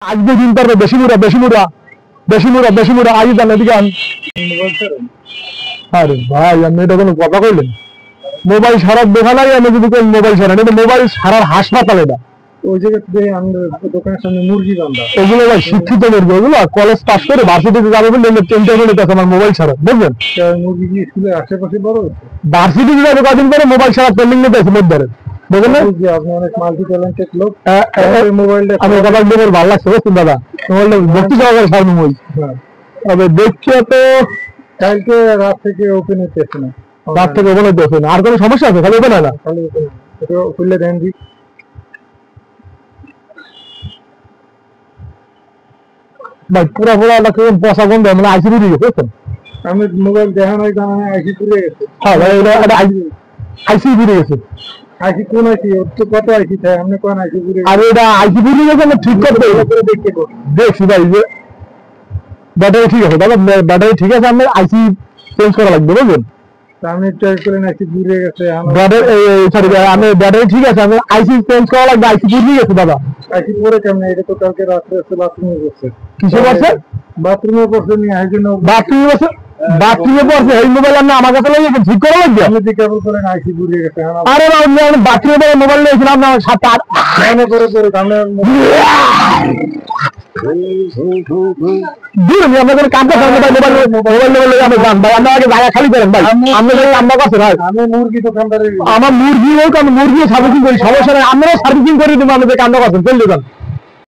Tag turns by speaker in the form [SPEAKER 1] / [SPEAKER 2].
[SPEAKER 1] আজকে দিন পারবে বেশি মুড়া আজ জান এদিকে আরে ভাই আপনি এটা কোনো কথা কইলেন? মোবাইল সারার দেখা নাই, আমি যদি কোন মোবাইল সারান, এটা মোবাইল সারার হাসপাতাল। এটা
[SPEAKER 2] ওই জায়গাতে আমাদের দোকানের সামনে মুরগি বান্ধা,
[SPEAKER 1] এগুলো ভাই শিক্ষিত মুরগি, ওগুলো কলেজ পাস করে ভার্সিটিতে যাবে বলে টেন্টে আমার মোবাইল সারা, বুঝলেন?
[SPEAKER 2] মুরগি কি স্কুলের আশেপাশে বড় হচ্ছে?
[SPEAKER 1] ভার্সিটিতে যাবে কদিন পরে মোবাইল সারা ট্রেনিং নিতে আছে মধ্যে, বুঝলেন না?
[SPEAKER 2] আপনি অনেক মাল্টি ট্যালেন্টেড লোক। মোবাইলটা
[SPEAKER 1] আমি কথা বলে ভালো লাগছে, বুঝছেন দাদা? মোবাইলটা ভর্তি যাওয়ার সামনে মই তবে দেখিয়ে তো
[SPEAKER 2] কালকে রাত থেকে ওপেন হচ্ছে না,
[SPEAKER 1] রাত থেকে ওপেন হচ্ছে না। আর কোনো সমস্যা আছে? খালি ওপেন হয় না,
[SPEAKER 2] খালি ওপেন এটা খুললে দেন দি।
[SPEAKER 1] ভাই পুরা পয়সা গন্ধ মানে আইসি দিয়ে গেছে।
[SPEAKER 2] আমি মোবাইল দেখা নাই, জানা নাই, আইসি পুড়ে গেছে।
[SPEAKER 1] হ্যাঁ ভাই এটা আইসি দিয়ে গেছে।
[SPEAKER 2] আইসি কোন আইসি? ওর তো কত আইসি থাকে, আপনি কোন আইসি পুড়ে?
[SPEAKER 1] আর এটা আইসি দিয়ে গেছে, আমি ঠিক করতে দেখছি ভাই যে ব্যাটারি ঠিক আছে দাদা, ব্যাটারি ঠিক আছে, আমি আইসি চেঞ্জ করা লাগবে, বুঝলেন?
[SPEAKER 2] আমি ট্রাই করে আইসি পুড়ে গেছে।
[SPEAKER 1] আমি ব্যাটারি ঠিক আছে, আমি আইসি চেঞ্জ করা লাগবে, আইসি পুড়ে গেছে দাদা।
[SPEAKER 2] আইসি পরে কেমন? এটা তো কালকে রাত্রে বাথরুমে পড়ছে।
[SPEAKER 1] কিসে পড়ছে?
[SPEAKER 2] বাথরুমে পড়ছে, নিয়ে আসার জন্য
[SPEAKER 1] বাথরুমে পড়ছে। বাথরুমে পড়ছে, এই মোবাইল আপনি আমার কাছে লাগিয়েছেন, ঠিক করা লাগবে।
[SPEAKER 2] আপনি যে কেবল করেন আইসি পুড়ে গেছে।
[SPEAKER 1] আরে আমি বাথরুমে পড়ে মোবাইল নিয়েছিলাম না, 7-8
[SPEAKER 2] মনে করে করে আমরা
[SPEAKER 1] আমাদের কামটা মোবাইল আমি জান ভাই, আমরা আগে জায়গা খালি করেন ভাই, আমরা কাছে ভাই।
[SPEAKER 2] আমি মুরগি দোকানদারের,
[SPEAKER 1] আমার মুরগি হোক, আমি মুরগিও সার্ভিসিং করি, সমস্যা নেই, আমরাও সার্ভিসিং করে দেবো। আমাদের কামটা করছেন চললে যান।